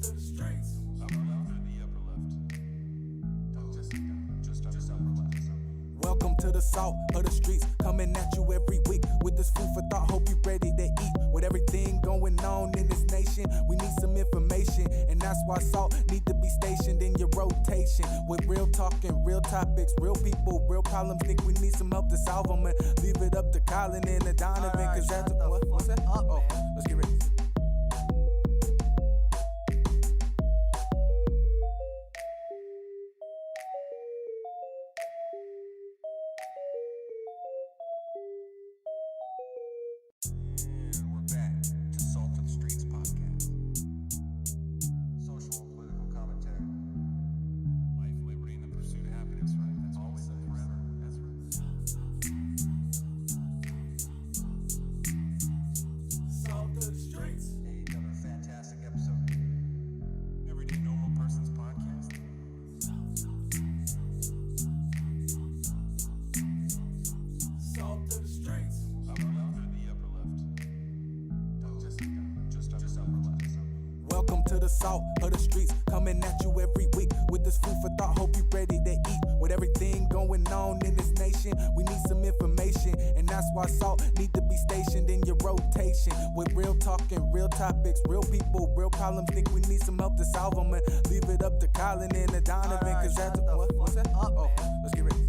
to the streets. Upper left or the upper left? Oh, just upper left. Welcome to the salt of the streets, coming at you every week with this food for thought. Hope you ready to eat. With everything going on in this nation, we need some information, and that's why salt need to be stationed in your rotation. With real talk and real topics, real people, real problems. Think we need some help to solve them, and leave it up to Colin and the Donovan. Cause that's what's that? Let's get ready. Welcome to the salt of the streets, coming at you every week with this food for thought. Hope you ready to eat. With everything going on in this nation, we need some information, and that's why salt need to be stationed in your rotation. With real talk and real topics, real people, real problems. Think we need some help to solve them, and leave it up to Colin and the Donovan. Cause that's what's that? Let's get ready.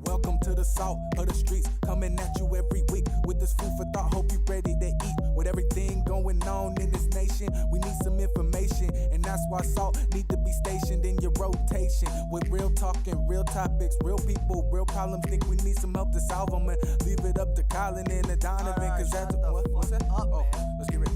Welcome to the salt of the streets, coming at you every week with this food for thought. Hope you ready to eat. With everything going on in this nation, we need some information, and that's why salt need to be stationed in your rotation. With real talk and real topics, real people, real problems. Think we need some help to solve them, and leave it up to Colin and the Donovan. Cause that's what's that? Let's get ready.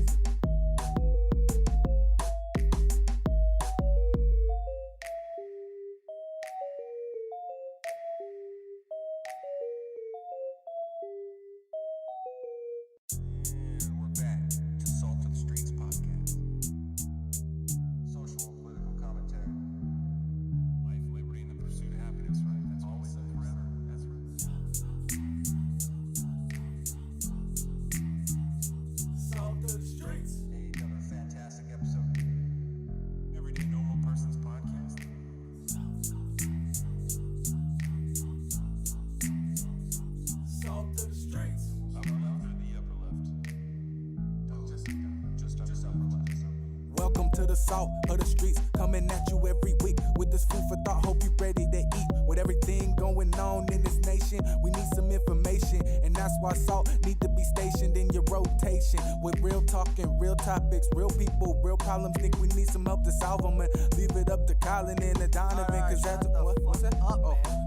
Welcome to the salt of the streets, coming at you every week with this food for thought. Hope you ready to eat. With everything going on in this nation, we need some information, and that's why salt need to be stationed in your rotation. With real talk and real topics, real people, real problems. Think we need some help to solve them, and leave it up to Colin and the Donovan. Cause that's what's that?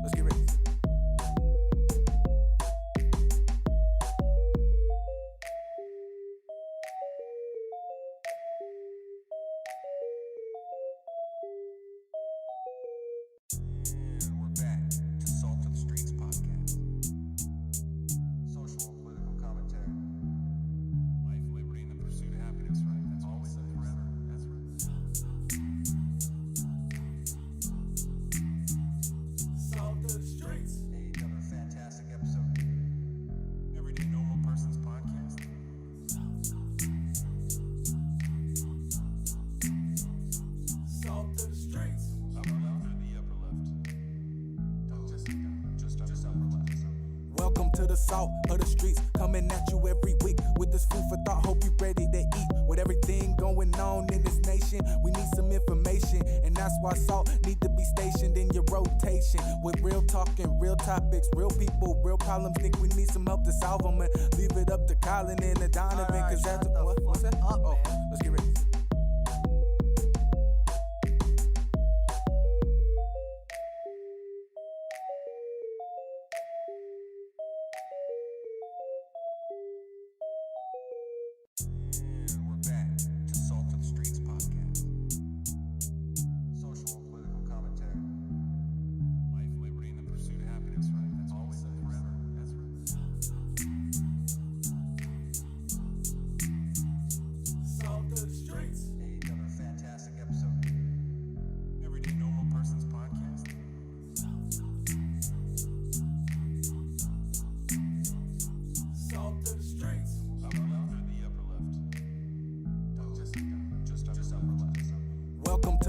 Let's get ready. Welcome to the salt of the streets, coming at you every week with this food for thought. Hope you ready to eat. With everything going on in this nation, we need some information, and that's why salt need to be stationed in your rotation. With real talk and real topics, real people, real problems. Think we need some help to solve them, and leave it up to Colin and the Donovan. Cause that's what's that? Let's get ready.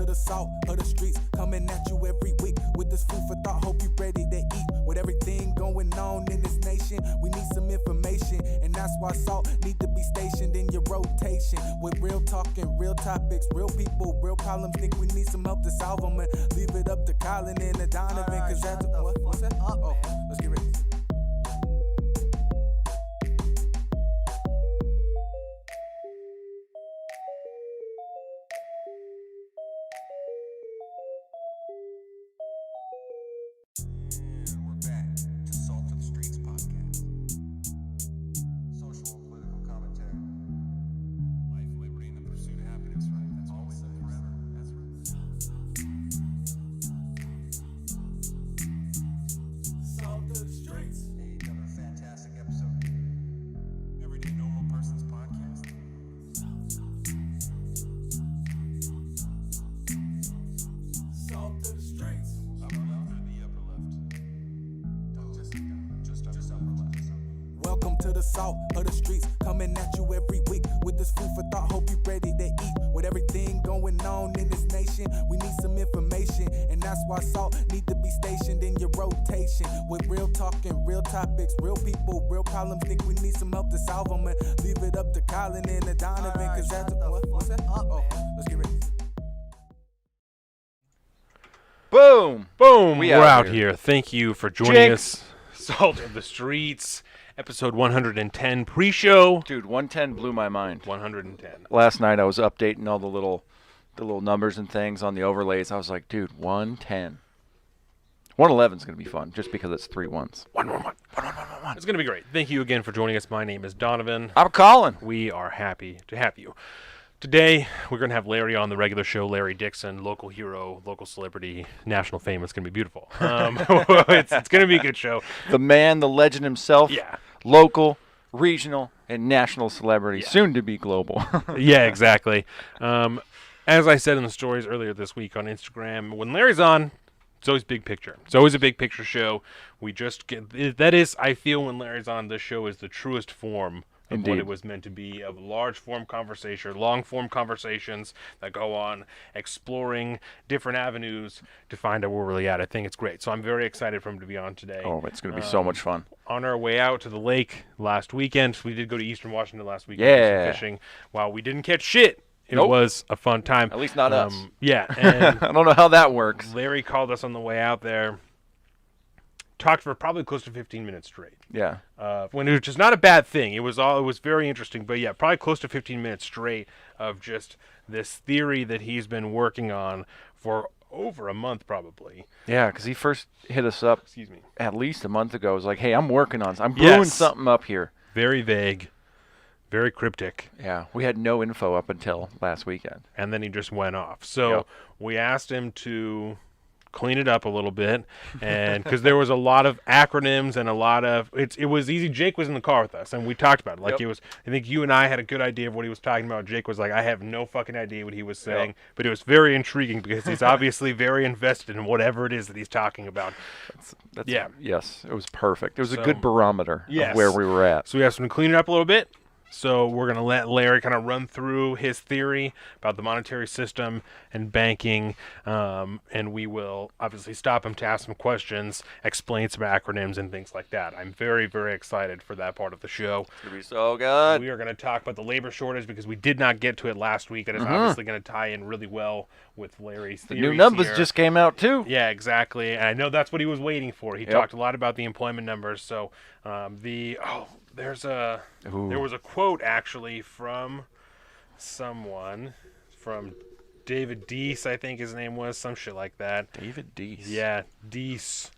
to the salt of the streets, coming at you every week with this food for thought. Hope you ready to eat. With everything going on in this nation, we need some information, and that's why salt need to be stationed in your rotation. With real talking, real topics, real people, real problems. Think we need some help to solve them, and leave it up to Colin and Donovan, cause that's what's that? Oh, let's get ready. And we're back to Salt of the Streets podcast. Social and political commentary. Life, liberty, and the pursuit of happiness, right? That's always and forever. That's right. Salt of the streets. Hey, another fantastic episode. Everyday Normal Person's podcast. Salt of the streets. Upper left or the upper left? Just upper left. Welcome to the salt of the streets, coming at you every week with this food for thought. Hope you ready to eat. With everything going on in this nation, we need some information, and that's why salt need to be stationed in your rotation. With real talking, real topics, real people, real problems. Think we need some help to solve them, and leave it up to Colin and Donovan, cause that's what's that? Oh, let's get ready. Boom! Boom! We We're out out here. Thank you for joining Jinx. us. Salt of the Streets, episode 110, pre-show. Dude, 110 blew my mind. 110. Last night I was updating all the little numbers and things on the overlays. I was like, dude, 110. 111 is going to be fun just because it's 3 ones. 111. It's going to be great. Thank you again for joining us. My name is Donovan. I'm Colin. We are happy to have you. Today, we're going to have Larry on the regular show. Larry DIXON, local hero, local celebrity, national fame. It's going to be beautiful. It's going to be a good show. The man, the legend himself. Yeah. Local, regional, and national celebrity. Yeah. Soon to be global. Yeah, exactly. As I said in the stories earlier this week on Instagram, when Larry's on, it's always big picture. It's always a big picture show. We just get that is, I feel, when Larry's on, this show is the truest form of what Indeed. it was meant to be, of large form conversation, long form conversations that go on, exploring different avenues to find out where we're really at. I think it's great. So I'm very excited for him to be on today. Oh, it's going to be so much fun. On our way out to the lake last weekend, we did go to Eastern Washington last weekend Yeah. for fishing. While we didn't catch shit, it Nope. was a fun time. At least not us. Yeah, and I don't know how that works. Larry called us on the way out there. Talked for probably close to 15 minutes straight. Yeah. When it was just not a bad thing. It was very interesting. But yeah, probably close to 15 minutes straight of just this theory that he's been working on for over a month, probably. Yeah, because he first hit us up Excuse me. at least a month ago. It was like, hey, I'm working on I'm brewing Yes. something up here. Very vague, very cryptic. Yeah, we had no info up until last weekend. And then he just went off. So Yep. we asked him to clean it up a little bit, and because there was a lot of acronyms and a lot of it was easy. Jake was in the car with us, and we talked about it. Like Yep. it was, I think you and I had a good idea of what he was talking about. Jake was like, I have no fucking idea what he was saying, Yep. but it was very intriguing because he's obviously very invested in whatever it is that he's talking about. That's, Yeah. Yes, it was perfect. It was So- a good barometer Yes. of where we were at. So we asked him to clean it up a little bit. So we're going to let Larry kind of run through his theory about the monetary system and banking, and we will obviously stop him to ask some questions, explain some acronyms and things like that. I'm very, very excited for that part of the show. It's going to be so good. We are going to talk about the labor shortage because we did not get to it last week. It is obviously going to tie in really well with Larry's The theories new numbers here. just came out, too. Yeah, exactly. And I know that's what he was waiting for. He Yep. talked a lot about the employment numbers. So there was a quote actually from someone, from David Deese, I think his name was, some shit like that. David Deese. Yeah, Deese.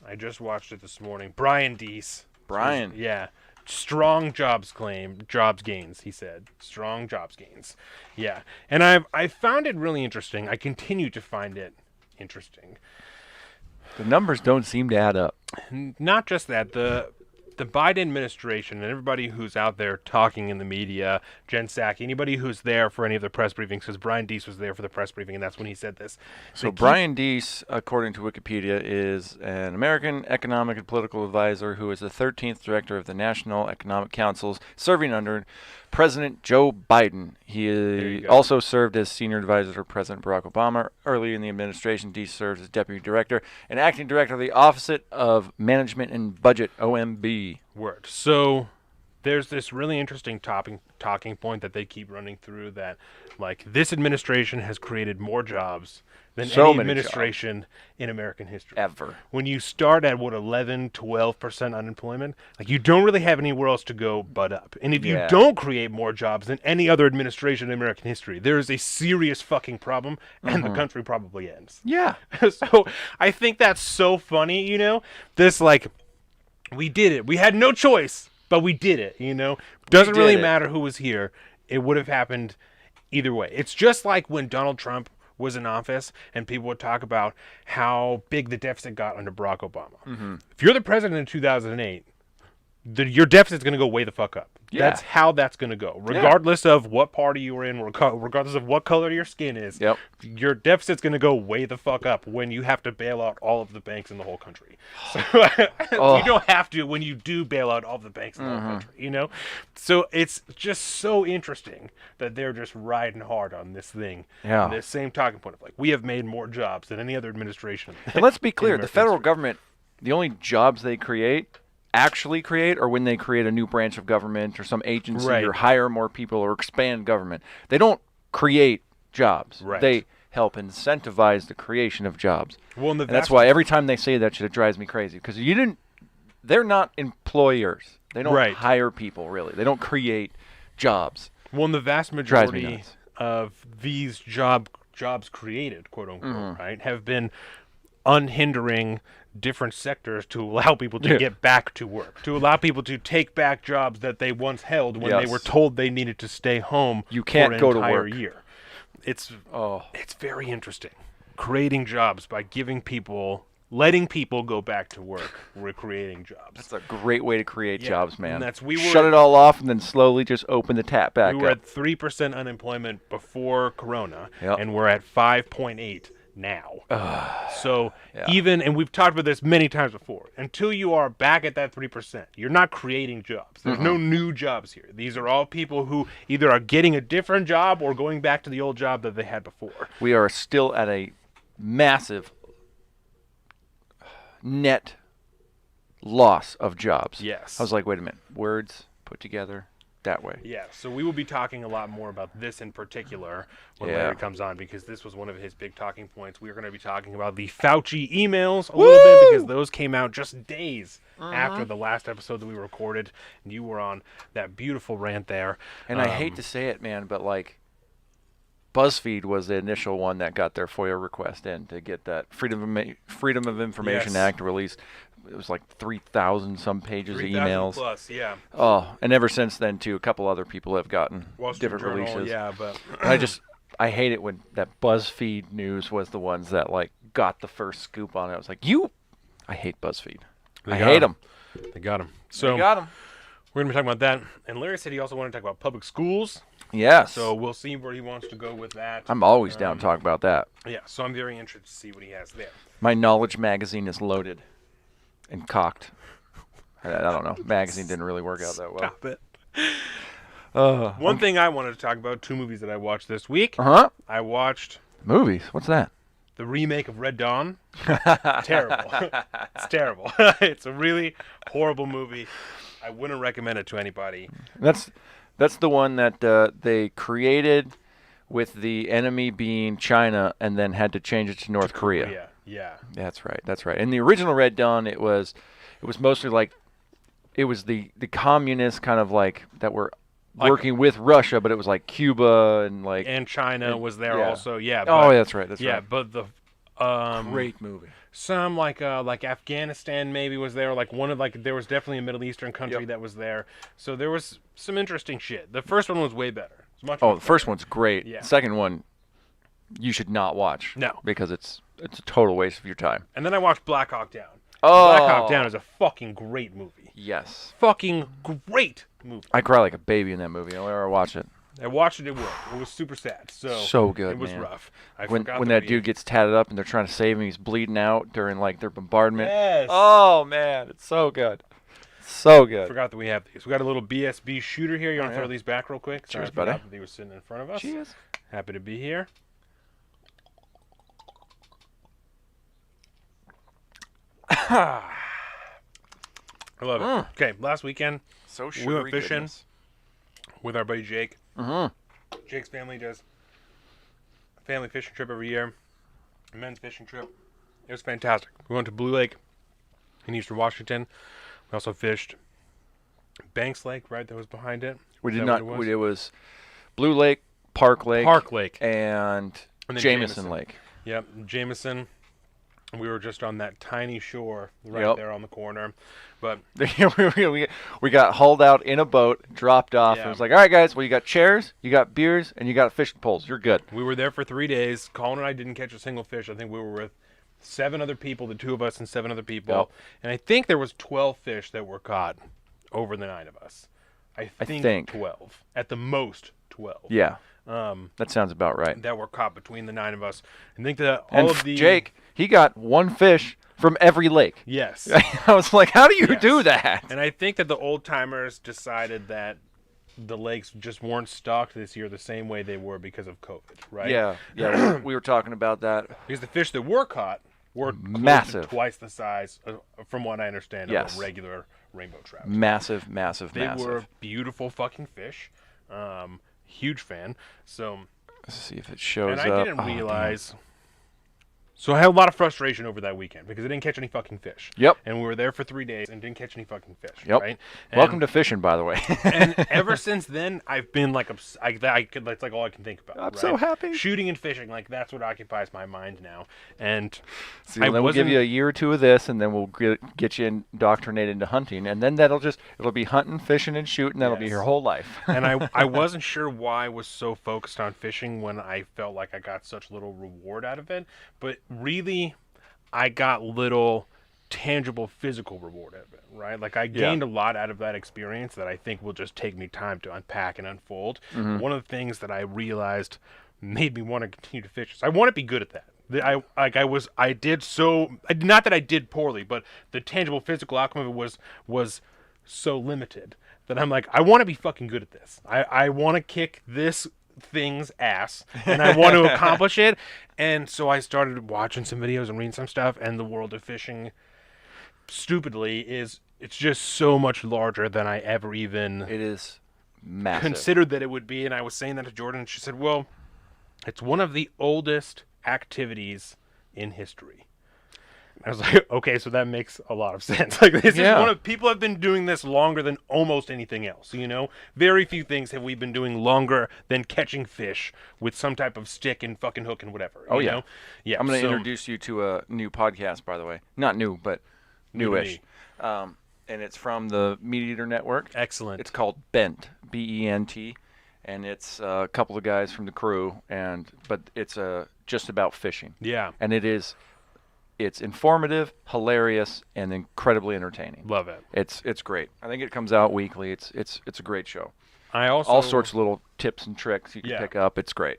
I just watched it this morning. Brian Deese. Brian. Yeah. Strong jobs gains, he said. Strong jobs gains. Yeah. And I found it really interesting. I continue to find it interesting. The numbers don't seem to add up. Not just that, the the Biden administration and everybody who's out there talking in the media, Jen Psaki, anybody who's there for any of the press briefings, because Brian Deese was there for the press briefing, and that's when he said this. So Brian Deese, according to Wikipedia, is an American economic and political advisor who is the 13th director of the National Economic Councils, serving under President Joe Biden. He also served as senior advisor to President Barack Obama. Early in the administration, Deese served as deputy director and acting director of the Office of Management and Budget, OMB. Word. So there's this really interesting talking point that they keep running through that, like, this administration has created more jobs than any administration in American history. Ever. When you start at, 11, 12% unemployment, like, you don't really have anywhere else to go but up. And if you don't create more jobs than any other administration in American history, there is a serious fucking problem, and the country probably ends. Yeah. So I think that's so funny, you know? This, like, we did it. We had no choice, but we did it, you know? Doesn't really matter who was here. It would have happened either way. It's just like when Donald Trump was in office and people would talk about how big the deficit got under Barack Obama. If you're the president in 2008, your deficit's going to go way the fuck up. Yeah. That's how that's going to go. Regardless of what party you were in, regardless of what color your skin is, your deficit's going to go way the fuck up when you have to bail out all of the banks in the whole country. So you don't have to when you do bail out all of the banks in the whole country, you know? So it's just so interesting that they're just riding hard on this thing. Yeah. This same talking point of, like, we have made more jobs than any other administration. And let's be clear, the American federal history. government, the only jobs they actually create or when they create a new branch of government or some agency or hire more people or expand government. They don't create jobs. Right. They help incentivize the creation of jobs. Well, and and that's why every time they say that shit, it drives me crazy because they're not employers. They don't hire people, really. They don't create jobs. Well, and the vast majority of these jobs created, quote unquote, right, have been unhindering different sectors to allow people to get back to work, to allow people to take back jobs that they once held when they were told they needed to stay home you can't for an go to entire work. year. It's very interesting. Creating jobs by letting people go back to work. We're creating jobs. That's a great way to create jobs, man. And shut it all off and then slowly just open the tap back up. We were at 3% unemployment before Corona, and we're at 5.8 now. So even, and we've talked about this many times before, until you are back at that 3%, you're not creating jobs. There's no new jobs here. These are all people who either are getting a different job or going back to the old job that they had before. We are still at a massive net loss of jobs. Yes. I was like, wait a minute, words put together that way. Yeah, so we will be talking a lot more about this in particular when Larry comes on, because this was one of his big talking points. We're going to be talking about the Fauci emails a little bit, because those came out just days after the last episode that we recorded, and you were on that beautiful rant there. And I hate to say it, man, but like BuzzFeed was the initial one that got their FOIA request in to get that Freedom of Information Act released. It was like 3,000 some pages of emails. Plus, yeah. Oh, and ever since then, too, a couple other people have gotten Wall Street different Journal, releases. Yeah, but I hate it when that BuzzFeed news was the ones that like got the first scoop on it. I was like, I hate BuzzFeed. I hate them. They got him. So they got them. We're going to be talking about that. And Larry said he also wanted to talk about public schools. Yes. So we'll see where he wants to go with that. I'm always down to talk about that. Yeah, so I'm very interested to see what he has there. My knowledge magazine is loaded and cocked. I don't know. Magazine didn't really work out that well. Stop it. One thing I wanted to talk about, 2 movies that I watched this week. I watched movies. What's that? The remake of Red Dawn. Terrible. It's terrible. It's a really horrible movie. I wouldn't recommend it to anybody. That's the one that they created with the enemy being China and then had to change it to North Korea. Yeah. That's right. In the original Red Dawn, it was mostly like it was the communists kind of like that were working with Russia, but it was like Cuba and China was there also. Yeah. But, that's right. But the great movie. Some like Afghanistan maybe was there. Like there was definitely a Middle Eastern country that was there. So there was some interesting shit. The first one was way better. The first one's great. Yeah. The second one, you should not watch. No, because it's a total waste of your time. And then I watched Black Hawk Down. Oh, Black Hawk Down is a fucking great movie. Yes. Fucking great movie. I cry like a baby in that movie. I'll ever watch it. I watched it at work. It was super sad. So good, It was man. rough. I When forgot that dude gets tatted up and they're trying to save him, he's bleeding out during like their bombardment. Yes. Oh man, it's so good. So good. Forgot that we have these. We got a little BSB shooter here. You want to yeah. throw these back real quick? Sorry, Cheers, I forgot buddy. that he was sitting in front of us. Cheers. Happy to be here. I love it. Okay, last weekend So we sugary went fishing goodness. with our buddy Jake. Mhm. Jake's family does a family fishing trip every year, a men's fishing trip. It was fantastic. We went to Blue Lake in Eastern Washington. We also fished Banks Lake, right? That was behind it. We Is did that not. what it was? It was Blue Lake, Park Lake, Park Lake. and And then Jameson Jameson. Lake. Yep, Jameson. We were just on that tiny shore right Yep. there on the corner. But we got hauled out in a boat, dropped off. Yeah. It was like, all right, guys. Well, you got chairs, you got beers, and you got fishing poles. You're good. we were there for 3 days. Colin and I didn't catch a single fish. I think we were with 7 other people, the 2 of us and 7 other people. Yep. And I think there was 12 fish that were caught over the 9 of us. I think 12. At the most, 12. Yeah, that sounds about right. That were caught between the 9 of us. I think that And all of the... Jake, he got one fish from every lake. Yes. I was like, how do you Yes. do that? And I think that the old timers decided that the lakes just weren't stocked this year the same way they were because of COVID, right? Yeah. we were talking about that. Because the fish that were caught were close to Massive. twice the size, from what I understand, Yes. of a regular rainbow trout. Massive. They were beautiful fucking fish. Huge fan. So, Let's see if it shows and up. I didn't Oh, damn. realize. So I had a lot of frustration over that weekend because I didn't catch any fucking fish. Yep. And we were there for 3 days and didn't catch any fucking fish. Yep. Right. Welcome to fishing, by the way. And ever since then, I've been like, that's like all I can think about. I'm so happy. Shooting and fishing, like that's what occupies my mind now. And See, I then we'll give wasn't- you a year or two of this, and then we'll get you indoctrinated into hunting, and then it'll be hunting, fishing, and shooting. That'll be Yes. your whole life. and I wasn't sure why I was so focused on fishing when I felt like I got such little reward out of it. But really, I got little tangible physical reward out of it, right? Like I gained a lot out of that experience that I think will just take me time to unpack and unfold. One of the things that I realized made me want to continue to fish is I want to be good at that. Not that I did poorly, but the tangible physical outcome of it was so limited that I'm like, I want to be fucking good at this. I want to kick this thing's ass and I want to accomplish it. And so I started watching some videos and reading some stuff, and the world of fishing, stupidly, it's just so much larger than I ever even It is massive. considered that it would be. And I was saying that to Jordan, and she said, well, it's one of the oldest activities in history. I was like, okay, so that makes a lot of sense. Like this Yeah. is people have been doing this longer than almost anything else, you know? Very few things have we been doing longer than catching fish with some type of stick and fucking hook and whatever. Oh, you yeah. know? Yeah. I'm going to so- introduce you to a new podcast, by the way. Not new, but New to newish. And it's from the Meat Eater Network. Excellent. It's called Bent, B-E-N-T, and it's a couple of guys from the crew, but it's just about fishing. Yeah. And it's informative, hilarious, and incredibly entertaining. Love it. It's great. I think it comes out weekly. It's a great show. I also All sorts of little tips and tricks you can Yeah. pick up. It's great.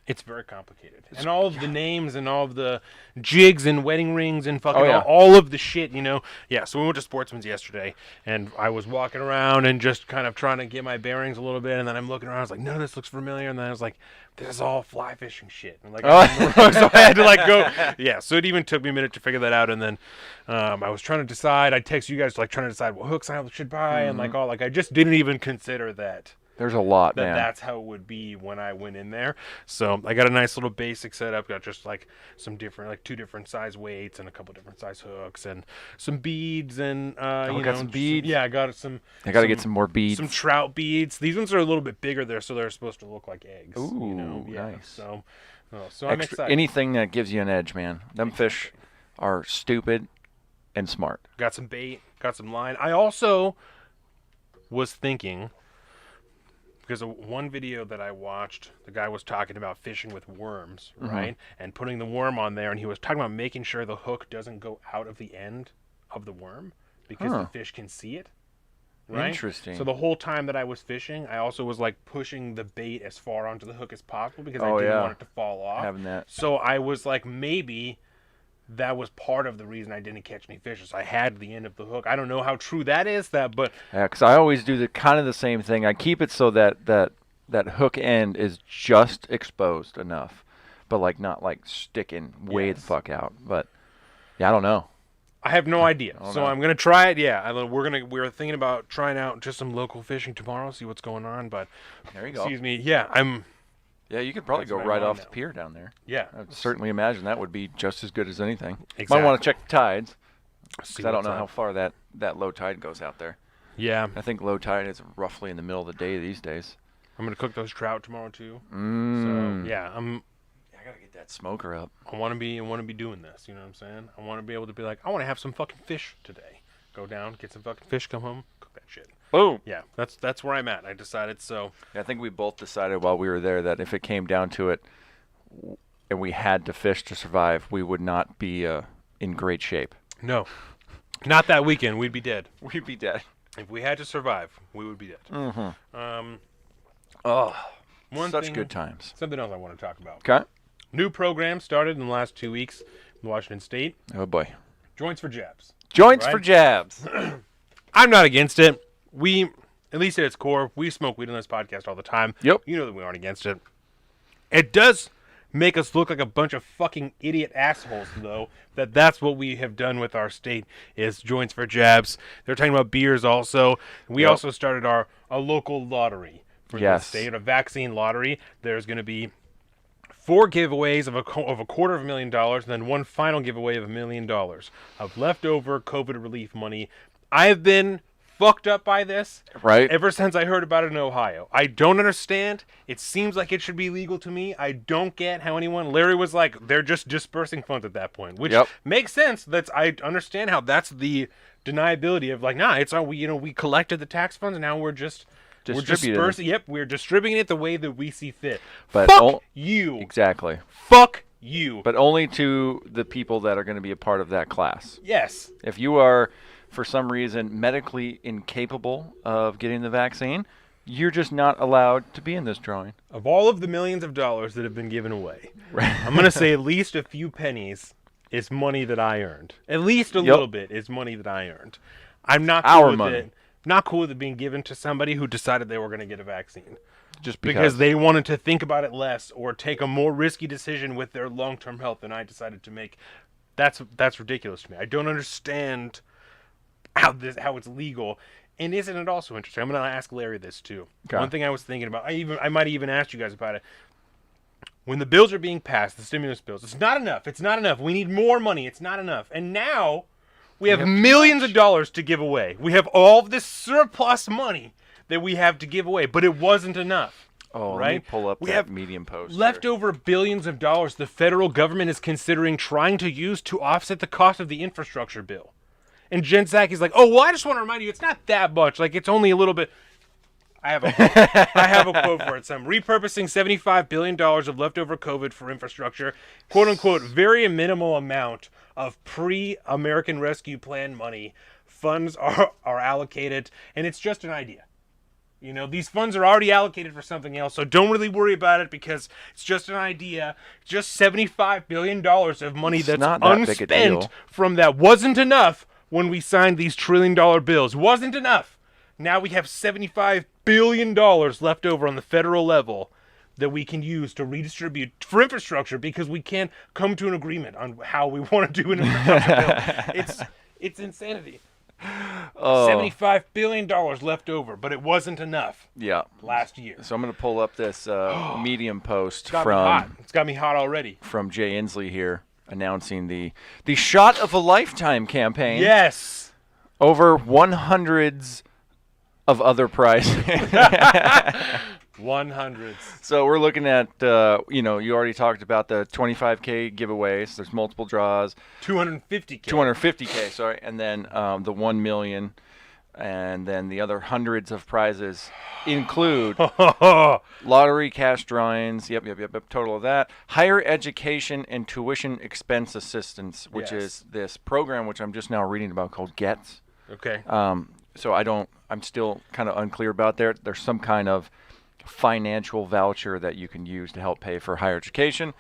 It's very complicated, and all of the names and all of the jigs and wedding rings and fucking Oh, yeah. all of the shit, you know. Yeah, so we went to Sportsman's yesterday, and I was walking around and just kind of trying to get my bearings a little bit, and then I'm looking around. I was like, none of this looks familiar, and then I was like, this is all fly fishing shit. And like, so I had to like go. Yeah, so it even took me a minute to figure that out, and then I was trying to decide. I text you guys like trying to decide what hooks I should buy, and like all I just didn't even consider that. There's a lot, man. That's how it would be when I went in there. So I got a nice little basic setup. Got just like some different, like 2 different size weights and a couple different size hooks and some beads and got some beads? Yeah, I got some. I got to get some more beads. Some trout beads. These ones are a little bit bigger there, so they're supposed to look like eggs. Ooh, you know? Yeah. nice. So I'm excited. Anything that gives you an edge, man. Them fish are stupid and smart. Got some bait. Got some line. I also was thinking, because of one video that I watched, the guy was talking about fishing with worms, right? And putting the worm on there, and he was talking about making sure the hook doesn't go out of the end of the worm, because the fish can see it. Right? Interesting. So the whole time that I was fishing, I also was like pushing the bait as far onto the hook as possible because I didn't want it to fall off. Having that. So I was like, maybe that was part of the reason I didn't catch any fish. So I had the end of the hook. I don't know how true that is. But Yeah, because I always do the kind of the same thing. I keep it so that hook end is just exposed enough, but like not like sticking way the fuck out. But yeah, I don't know. I have no idea. So I'm gonna try it. Yeah, we're thinking about trying out just some local fishing tomorrow, see what's going on. But there you go. Excuse me. Yeah, Yeah, you could probably go right off the pier down there. Yeah, I'd certainly imagine that would be just as good as anything. Exactly. Might want to check the tides, See because I don't know what's how up. far that low tide goes out there. Yeah, I think low tide is roughly in the middle of the day these days. I'm gonna cook those trout tomorrow too. Mm. So yeah, I gotta get that smoker up. I want to be doing this. You know what I'm saying? I want to be able to be like, I want to have some fucking fish today. Go down, get some fucking fish, come home, cook that shit. Boom. Yeah, that's where I'm at. I decided so. I think we both decided while we were there that if it came down to it, and we had to fish to survive, we would not be in great shape. No, not that weekend. We'd be dead. We'd be dead. If we had to survive, we would be dead. Mm-hmm. Oh, such good times. Something else I want to talk about. Okay. New program started in the last 2 weeks in Washington State. Oh boy. Joints for jabs. Joints Right? for jabs. I'm not against it. We, at least at its core, we smoke weed on this podcast all the time. Yep. You know that we aren't against it. It does make us look like a bunch of fucking idiot assholes, though, that's what we have done with our state is joints for jabs. They're talking about beers also. We also started a local lottery for the state, a vaccine lottery. There's going to be 4 giveaways of $250,000 and then one final giveaway of $1 million of leftover COVID relief money. I have been fucked up by this ever since I heard about it in Ohio. I don't understand. It seems like it should be legal to me. I don't get how Larry was like, they're just dispersing funds at that point, which makes sense. I understand how that's the deniability of like, nah, it's all we collected the tax funds and now we're dispersing. Yep, we're distributing it the way that we see fit. But fuck you. Exactly. Fuck you. But only to the people that are going to be a part of that class. Yes. If you are, for some reason, medically incapable of getting the vaccine, you're just not allowed to be in this drawing. Of all of the millions of dollars that have been given away, I'm going to say at least a few pennies is money that I earned. At least a little bit is money that I earned. I'm not cool with it. Not cool with it being given to somebody who decided they were going to get a vaccine. Just because they wanted to think about it less or take a more risky decision with their long-term health than I decided to make. That's ridiculous to me. I don't understand how it's legal. And isn't it also interesting? I'm going to ask Larry this too. Okay. One thing I was thinking about, I might even ask you guys about it. When the bills are being passed, the stimulus bills, it's not enough. It's not enough. We need more money. It's not enough. And now we have millions of dollars to give away. We have all of this surplus money that we have to give away, but it wasn't enough. Oh, right? Let me pull up we that have Medium post. Leftover billions of dollars the federal government is considering trying to use to offset the cost of the infrastructure bill. And Jen Psaki's like, oh, well, I just want to remind you, it's not that much. Like, it's only a little bit. I have a quote for it. So I'm repurposing $75 billion of leftover COVID for infrastructure. Quote, unquote, very minimal amount of pre-American Rescue Plan money. Funds are allocated, and it's just an idea. You know, these funds are already allocated for something else, so don't really worry about it because it's just an idea. Just $75 billion of money that's unspent from that wasn't enough when we signed these $1 trillion bills. Wasn't enough. Now we have $75 billion left over on the federal level that we can use to redistribute for infrastructure because we can't come to an agreement on how we want to do an infrastructure bill. It's insanity. $75 billion left over, but it wasn't enough. Yeah. Last year. So I'm going to pull up this Medium post It's got me hot already. From Jay Inslee here announcing the Shot of a Lifetime campaign. Yes. Over 100s of other prizes. 100s. So we're looking at, you already talked about the 25K giveaways. There's multiple draws. 250K. 250K, sorry. And then the 1 million. And then the other hundreds of prizes include lottery cash drawings. Yep. Total of that. Higher education and tuition expense assistance, which is this program, which I'm just now reading about called GETS. Okay. So I'm still kind of unclear about there. There's some kind of financial voucher that you can use to help pay for higher education.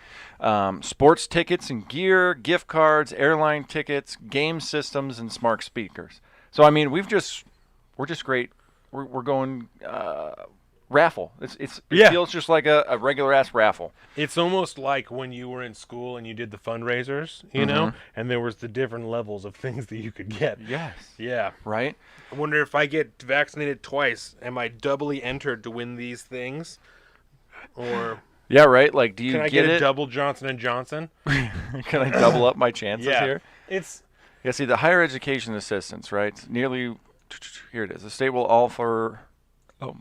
Sports tickets and gear, gift cards, airline tickets, game systems, and smart speakers. So, I mean, we're just great. We're going raffle. It feels just like a regular ass raffle. It's almost like when you were in school and you did the fundraisers, you know, and there was the different levels of things that you could get. Yes. Yeah. Right? I wonder if I get vaccinated twice, am I doubly entered to win these things? Or Yeah, right? Like, do you can I get get a it? double Johnson & Johnson? Can I double up my chances here? It's Yeah, see, the higher education assistance, right? Nearly, here it is. The state will offer,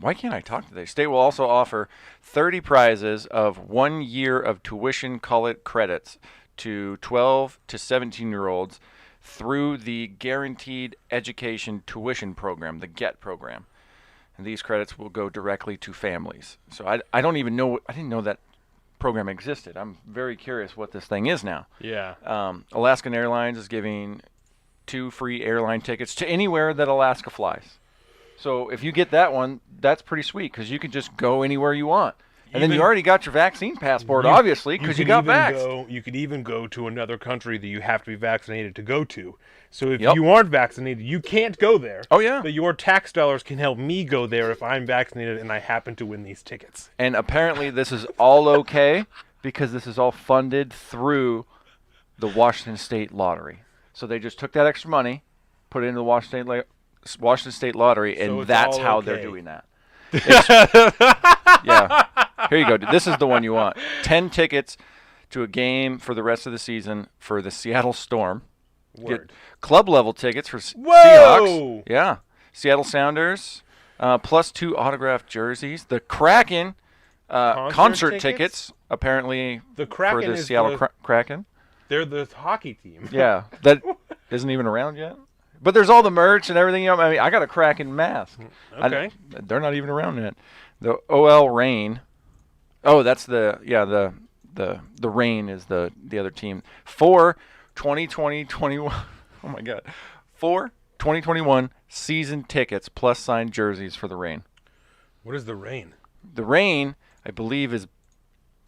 why can't I talk today? State will also offer 30 prizes of 1 year of tuition credits to 12 to 17-year-olds through the Guaranteed Education Tuition Program, the GET program. And these credits will go directly to families. So I don't even know, I didn't know that program existed. I'm very curious what this thing is now. yeah. Alaskan Airlines is giving 2 free airline tickets to anywhere that Alaska flies. So if you get that one, that's pretty sweet because you can just go anywhere you want. And then you already got your vaccine passport, obviously, because you got vaxxed. You could even go to another country that you have to be vaccinated to go to. So if Yep. you aren't vaccinated, you can't go there. Oh, yeah. But your tax dollars can help me go there if I'm vaccinated and I happen to win these tickets. And apparently this is all okay because this is all funded through the Washington State Lottery. So they just took that extra money, put it into the Washington State Lottery, and it's that's all how they're okay. doing that. Yeah. Here you go. This is the one you want. 10 tickets to a game for the rest of the season for the Seattle Storm. Word. Get club level tickets for Whoa! Seahawks. Yeah. Seattle Sounders. Plus 2 autographed jerseys. The Kraken concert tickets, apparently, The Kraken for the is Seattle the- Kraken. They're the hockey team. Yeah. That isn't even around yet. But there's all the merch and everything. I mean, I got a Kraken mask. Okay. They're not even around yet. The OL Reign. Oh, that's the Reign is the other team. 4 2020-21. Oh my God. 4 2021 season tickets plus signed jerseys for the Reign. What is the Reign? The Reign, I believe, is.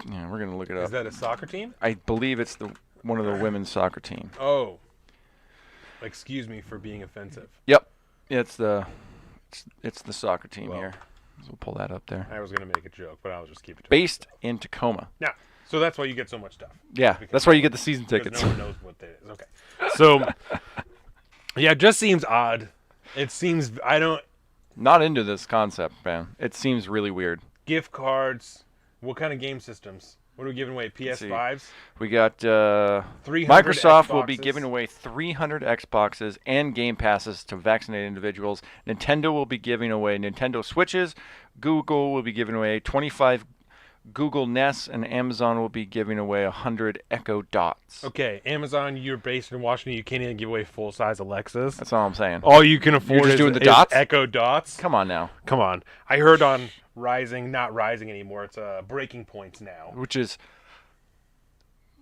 Yeah, we're gonna look it up. Is that a soccer team? I believe it's one of the women's soccer team. Oh. Excuse me for being offensive. Yep, it's the soccer team Well. here. So we'll pull that up there. I was going to make a joke, but I'll just keep it to Based in Tacoma. Yeah. So that's why you get so much stuff. Yeah, that's why you get the season Because tickets. no one knows what that is. Okay. So, yeah, it just seems odd. It seems, Not into this concept, man. It seems really weird. gift cards. What kind of game systems? What are we giving away? see. PS5s? We got 300 Microsoft will be Xboxes. giving away 300 Xboxes and Game Passes to vaccinated individuals. Nintendo will be giving away Nintendo Switches. Google will be giving away 25 Google Nest, and Amazon will be giving away 100 Echo Dots. Okay, Amazon, you're based in Washington. You can't even give away full-size Alexas. That's all I'm saying. All you can afford just is, doing the is dots? Echo Dots. Come on now. Come on. I heard on Rising, not Rising anymore. It's Breaking Points now. Which is,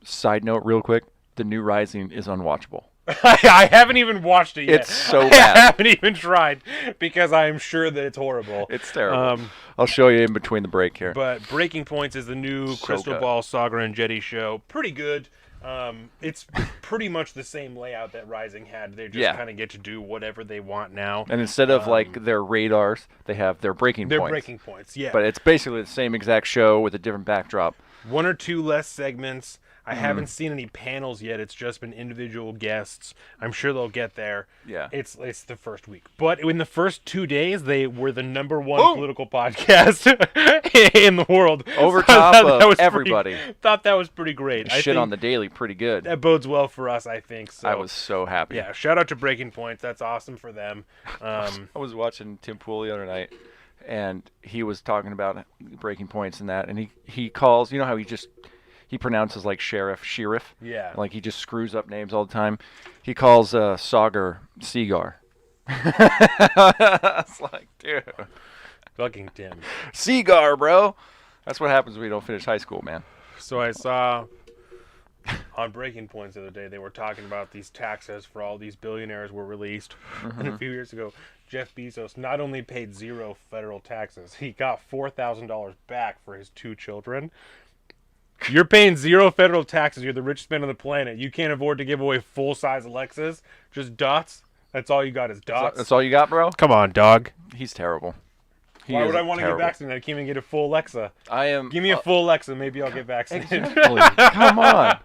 side note real quick, the new Rising is unwatchable. I haven't even watched it yet. It's so I bad. haven't even tried because I'm sure that it's horrible. It's terrible. I'll show you in between the break here. But Breaking Points is the new So Crystal good. Ball Saga and Jetty show. Pretty good. It's pretty much the same layout that Rising had. They just kind of get to do whatever they want now. And instead of like their radars, they have their breaking They're points. Breaking Points, yeah. But it's basically the same exact show with a different backdrop. 1 or 2 less segments. I Mm-hmm. haven't seen any panels yet. It's just been individual guests. I'm sure they'll get there. Yeah. It's the first week. But in the first 2 days, they were the #1 political podcast in the world. Over So I top thought of that was everybody. Thought that was pretty great. I Shit think on the daily pretty good. that bodes well for us, I think. So I was so happy. yeah, shout out to Breaking Points. That's awesome for them. I was watching Tim Pool the other night, and he was talking about breaking points and that, and he calls, you know how he pronounces like sheriff. Yeah. Like he just screws up names all the time. He calls Sagar Seagar. It's like, dude, Fucking Tim. Seagar, bro. That's what happens when you don't finish high school, man. So I saw on Breaking Points the other day, they were talking about these taxes for all these billionaires were released. And a few years ago, Jeff Bezos not only paid 0 federal taxes, he got $4,000 back for his 2 children. You're paying 0 federal taxes. You're the richest man on the planet. You can't afford to give away full-size Alexas. Just dots. That's all you got is dots. That's all you got, bro? Come on, dog. He's terrible. Why would I want to get vaccinated? I can't even get a full Alexa. I am. Give me a full Alexa. Maybe I'll get vaccinated. Exactly. Come on.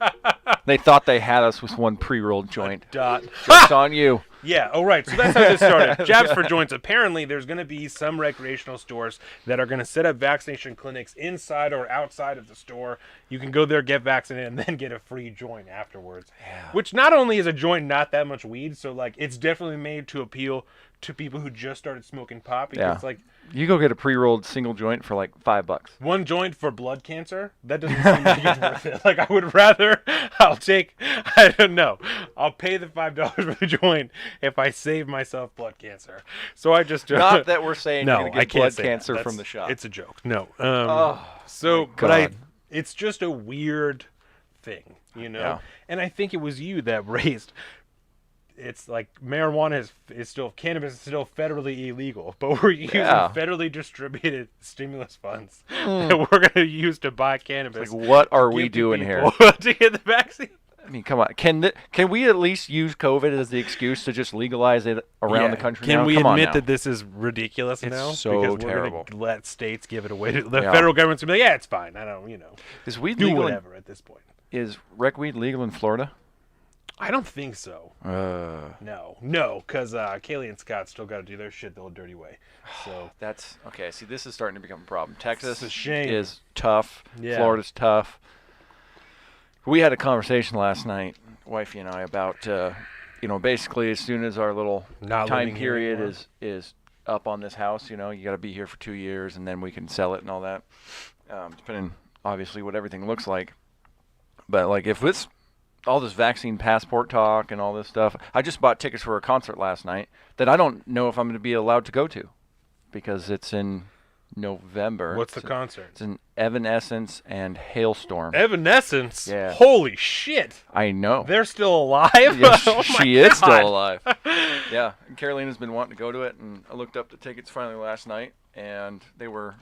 They thought they had us with one pre-rolled joint. Dot. Joke's on you. Yeah, oh right, so that's how this started. Jabs for joints. Apparently, there's going to be some recreational stores that are going to set up vaccination clinics inside or outside of the store. You can go there, get vaccinated, and then get a free joint afterwards. Yeah. Which not only is a joint not that much weed, so like it's definitely made to appeal to people who just started smoking pot. Because like you go get a pre-rolled single joint for like $5. One joint for blood cancer? That doesn't seem like it's worth it. Like, I would rather, I don't know. I'll pay the $5 for the joint if I save myself blood cancer. So I just... Not that we're saying no, you're going to get blood cancer from the shop. It's a joke. No. It's just a weird thing, you know? Yeah. And I think it was you that raised... It's like marijuana is still, cannabis is still federally illegal, but we're using federally distributed stimulus funds that we're going to use to buy cannabis. Like, what are we doing here? To get the vaccine. I mean, come on. Can we at least use COVID as the excuse to just legalize it around the country now? Can we come admit that this is ridiculous now? It's so because terrible. We're going to let states give it away. The federal government's going to be like, yeah, it's fine. I don't, is weed do legal whatever at this point. Is rec weed legal in Florida? I don't think so. No, because Kaylee and Scott still got to do their shit the old dirty way. So that's okay. See, this is starting to become a problem. Texas shame. is tough. Yeah. Florida's tough. We had a conversation last night, wifey and I, about basically as soon as our little time period is up on this house, you got to be here for 2 years, and then we can sell it and all that. Depending, obviously, what everything looks like. But like, if it's all this vaccine passport talk and all this stuff. I just bought tickets for a concert last night that I don't know if I'm going to be allowed to go to because it's in November. What's the concert? It's in Evanescence and Hailstorm. Evanescence? Yeah. Holy shit. I know. They're still alive? Yeah, Oh she is still alive. Yeah. And Carolina's been wanting to go to it, and I looked up the tickets finally last night, and they were...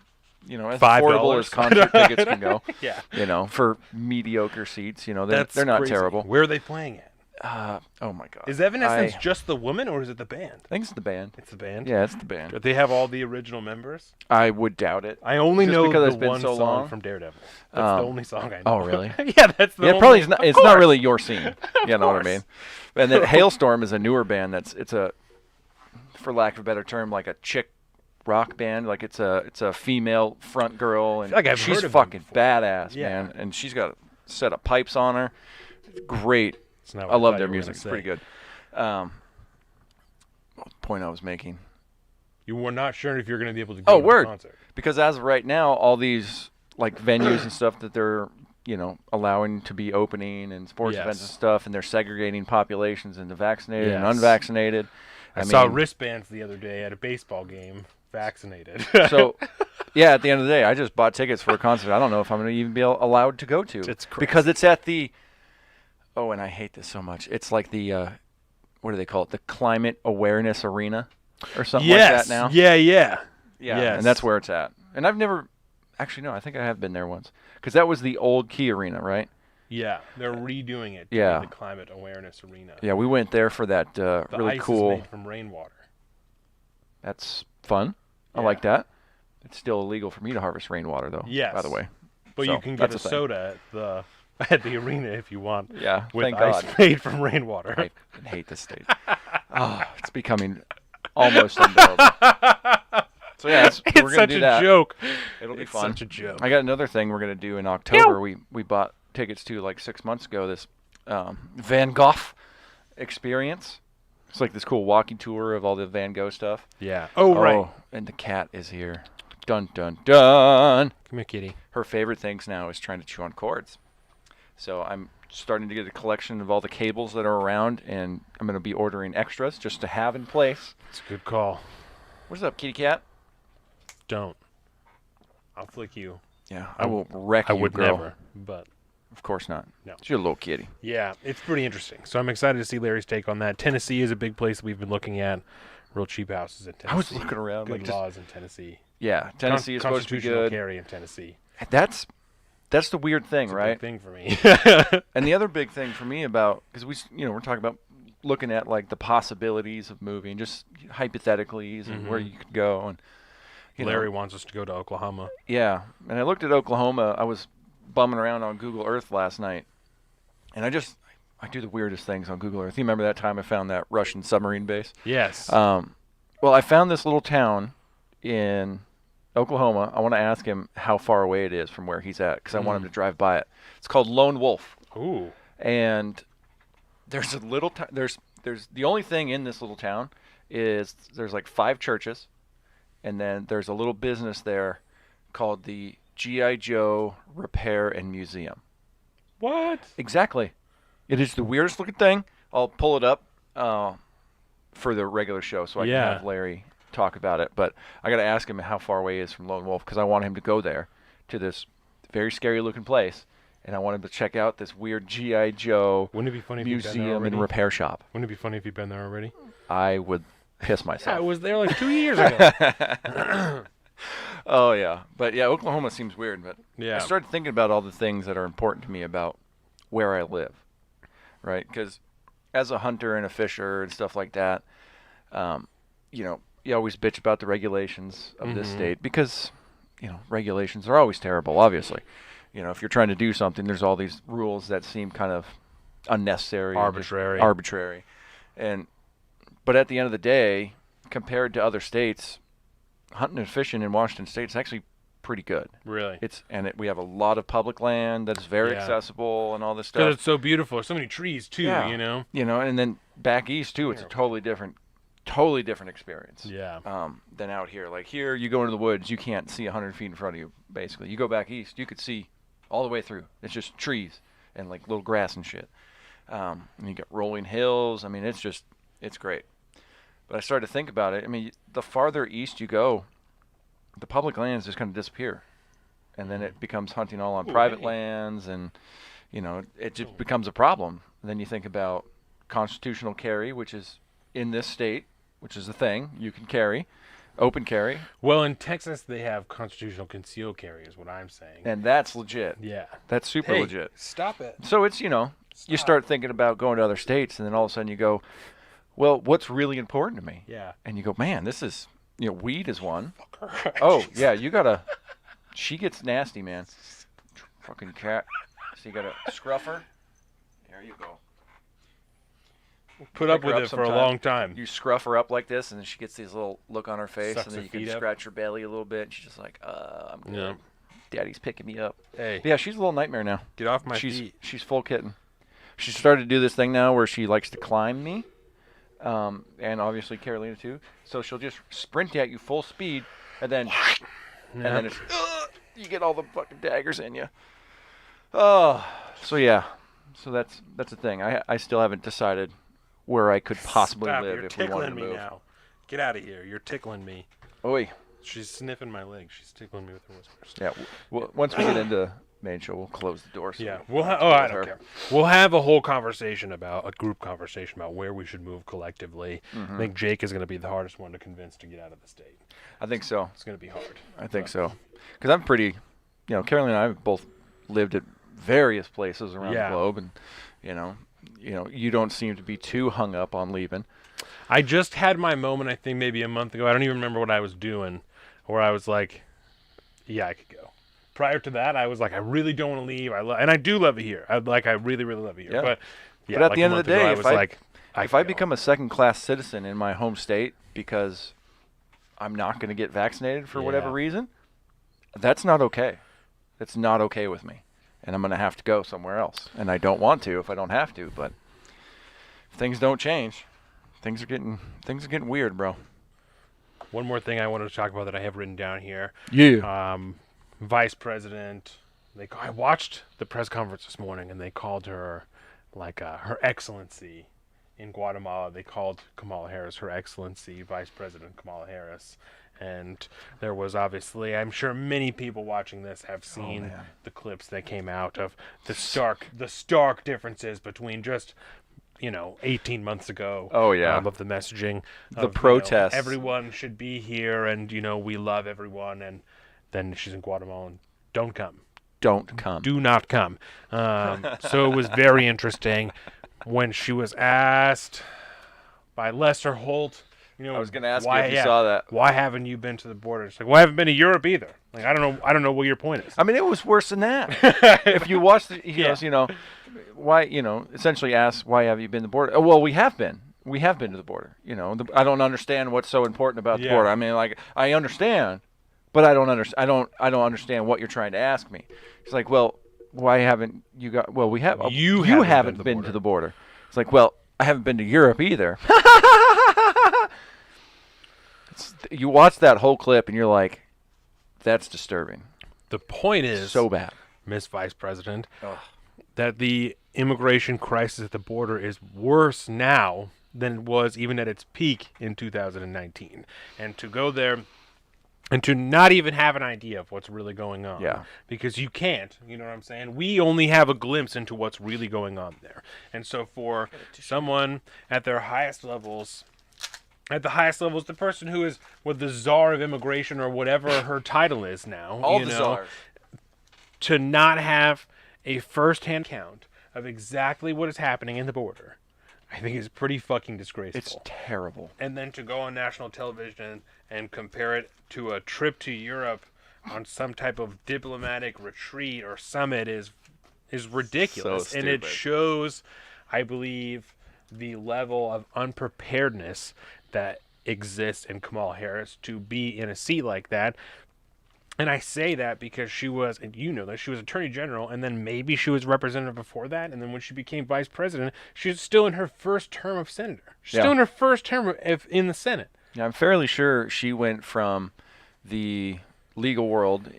as affordable as concert tickets can go. Yeah. For mediocre seats, they're not crazy. terrible. Where are they playing at? Oh my God. Is Evanescence just the woman, or is it the band? I think it's the band. It's the band? Yeah, it's the band. Do they have all the original members? I would doubt it. I only Just know because the it's been one so song long. from Daredevil. That's the only song I know. Oh, really? Yeah, that's the only. Probably it's not really your scene. You know what I mean? And then Hailstorm is a newer band it's a, for lack of a better term, like a chick rock band. Like it's a female front girl, and she's fucking badass, man. And she's got a set of pipes on her. Great. I love their music. It's pretty good. What point I was making? You were not sure if you're going to be able to go to the concert. Because as of right now, all these like venues and stuff that they're allowing to be opening and sports events and stuff, and they're segregating populations into vaccinated and unvaccinated. I saw wristbands the other day at a baseball game. Vaccinated. So, yeah, at the end of the day, I just bought tickets for a concert I don't know if I'm going to even be allowed to go to. It's crazy. Because it's at the... Oh, and I hate this so much. It's like the... what do they call it? The Climate Awareness Arena or something like that now? Yeah. And that's where it's at. And I've never... Actually, no, I think I have been there once. Because that was the old Key Arena, right? Yeah, they're redoing it. Yeah. The Climate Awareness Arena. Yeah, we went there for that really ice cool... is made from rainwater. That's fun. I like that. It's still illegal for me to harvest rainwater, though. Yes. By the way. But you can get a soda at the arena if you want. Yeah. With thank ice God. made from rainwater. I hate this state. It's becoming almost unbearable. So yeah, we're gonna do that. It's such a joke. It'll be fun. Such a joke. I got another thing we're gonna do in October. We bought tickets to like 6 months ago. This Van Gogh experience. It's like this cool walking tour of all the Van Gogh stuff. Yeah. Oh, right. And the cat is here. Dun, dun, dun. Come here, kitty. Her favorite things now is trying to chew on cords. So I'm starting to get a collection of all the cables that are around, and I'm going to be ordering extras just to have in place. It's a good call. What's up, kitty cat? Don't. I'll flick you. Yeah, I will wreck you, I would girl. never, but... Of course not. No. She's a little kitty. Yeah, it's pretty interesting. So I'm excited to see Larry's take on that. Tennessee is a big place that we've been looking at. Real cheap houses in Tennessee. I was looking around. Good like just, laws in Tennessee. yeah, Tennessee is supposed to be Constitutional good. carry in Tennessee. That's the weird thing, It's a right? big thing for me. And the other big thing for me about, because we're talking about looking at like the possibilities of moving, just hypothetically, and where you could go. And Larry wants us to go to Oklahoma. yeah, and I looked at Oklahoma. I was bumming around on Google Earth last night, and I do the weirdest things on Google Earth. You remember that time I found that Russian submarine base? Yes. Well, I found this little town in Oklahoma. I want to ask him how far away it is from where he's at, because I want him to drive by it. It's called Lone Wolf. Ooh. And there's a little there's the only thing in this little town is there's like 5 churches, and then there's a little business there called the G.I. Joe Repair and Museum. What? Exactly. It is the weirdest looking thing. I'll pull it up for the regular show so I can have Larry talk about it. But I got to ask him how far away he is from Lone Wolf, because I want him to go there to this very scary looking place, and I want him to check out this weird G.I. Joe Wouldn't it be funny if you'd been there museum already? and repair shop. Wouldn't it be funny if you'd been there already? I would piss myself. I was there like 2 years ago. Oh, yeah. But, yeah, Oklahoma seems weird. But Yeah. I started thinking about all the things that are important to me about where I live, right? Because as a hunter and a fisher and stuff like that, you always bitch about the regulations of this state because, regulations are always terrible, obviously. If you're trying to do something, there's all these rules that seem kind of unnecessary. and just arbitrary. But at the end of the day, compared to other states, hunting and fishing in Washington State is actually pretty good. Really? We have a lot of public land that's very accessible and all this stuff. Because it's so beautiful. There's so many trees, too, you know? And then back east, too, it's a totally different experience. Yeah. Than out here. Like here, you go into the woods, you can't see 100 feet in front of you, basically. You go back east, you could see all the way through. It's just trees and like little grass and shit. And you get rolling hills. I mean, it's great. But I started to think about it. I mean, the farther east you go, the public lands just kind of disappear. And then it becomes hunting all on private lands, and, it just becomes a problem. And then you think about constitutional carry, which is in this state, which is a thing. You can carry, open carry. Well, in Texas, they have constitutional concealed carry, is what I'm saying. And that's legit. Yeah. That's super legit. Stop it. So it's, you start thinking about going to other states, and then all of a sudden you go, well, what's really important to me? Yeah. And you go, man, this is, weed is one. Oh, yeah, you got to, she gets nasty, man. Fucking cat. So you got to scruff her. There you go. Put up with it for a long time. You scruff her up like this, and then she gets this little look on her face, Sucks and then her you can feet up. scratch her belly a little bit, and she's just like, I'm good. Yeah. Daddy's picking me up. Hey. But yeah, she's a little nightmare now. Get off my she's feet. She's full kitten. She started to do this thing now where she likes to climb me, and obviously Carolina too. So she'll just sprint at you full speed, and then it's, you get all the fucking daggers in you. Oh, so yeah, so that's the thing. I still haven't decided where I could possibly Stop, live you're if we wanted to tickling me move. now. Get out of here. You're tickling me. Oi. She's sniffing my leg. She's tickling me with her whiskers. Yeah. Once we get into main show, we'll close the door. So Yeah. I don't care. We'll have a whole conversation a group conversation about where we should move collectively. I think Jake is going to be the hardest one to convince to get out of the state. I think so. It's going to be hard. I think so. Because I'm pretty, Carolyn and I have both lived at various places around the globe, and you don't seem to be too hung up on leaving. I just had my moment, I think maybe a month ago. I don't even remember what I was doing, where I was like, yeah, I could go. Prior to that, I was like, I really don't want to leave. And I do love it here. I really, really love it here. Yeah. But But at the end of the day, if I become a second-class citizen in my home state because I'm not going to get vaccinated for whatever reason, that's not okay. That's not okay with me. And I'm going to have to go somewhere else. And I don't want to if I don't have to, but if things don't change, things are getting weird, bro. One more thing I wanted to talk about that I have written down here. Yeah. Vice President, I watched the press conference this morning, and they called her like Her Excellency in Guatemala. They called Kamala Harris Her Excellency Vice President Kamala Harris. And there was obviously, I'm sure many people watching this have seen the clips that came out of the stark differences between just 18 months ago. Oh, yeah. Of the messaging. The protests. Everyone should be here, and, we love everyone. And then she's in Guatemala, and don't come. Don't come. Do not come. So it was very interesting when she was asked by Lester Holt, I was going to ask you if you saw that. Why haven't you been to the border? It's like, well, I haven't been to Europe either. Like, I don't know what your point is. I mean, it was worse than that. If you watch he goes, why, essentially asks, why have you been to the border? Oh, well, we have been. We have been to the border. I don't understand what's so important about the border. I mean, like, I understand, but I don't understand what you're trying to ask me. It's like, well, why haven't you got? Well, we have. You haven't been to the border. It's like, well, I haven't been to Europe either. You watch that whole clip and you're like, that's disturbing. The point is, so bad, Miss Vice President, that the immigration crisis at the border is worse now than it was even at its peak in 2019. And to go there and to not even have an idea of what's really going on. Yeah. Because you can't, you know what I'm saying? We only have a glimpse into what's really going on there. And so for someone at their highest levels, the person who is the czar of immigration or whatever her title is now, all the czars, to not have a first-hand account of exactly what is happening in the border, I think is pretty fucking disgraceful. It's terrible. And then to go on national television and compare it to a trip to Europe on some type of diplomatic retreat or summit is ridiculous. So and it shows, I believe, the level of unpreparedness that exists in Kamala Harris to be in a seat like that. And I say that because she was, and that she was Attorney General, and then maybe she was representative before that, and then when she became Vice President, she's still in her first term of senator. She's still in her first term in the Senate. Yeah, I'm fairly sure she went from the legal world,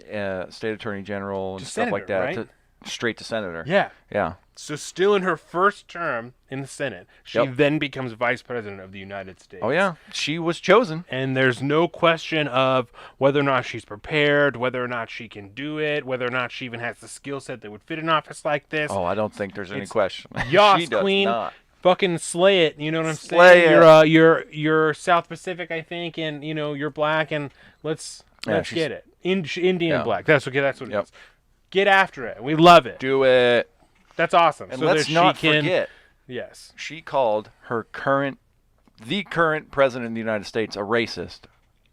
state attorney general and stuff like that, right? Straight to senator. Yeah. Yeah. So still in her first term in the Senate, she then becomes Vice President of the United States. Oh, yeah. She was chosen. And there's no question of whether or not she's prepared, whether or not she can do it, whether or not she even has the skill set that would fit an office like this. Oh, I don't think there's any question. Yas, She does Queen. not. Fucking slay it, you know what I'm Slay saying? it. You're South Pacific, I think, and you're black, and let's get it. Indian black. That's what it is. Get after it. We love it. Do it. That's awesome. And so let's not forget. forget. Yes. She called the current president of the United States a racist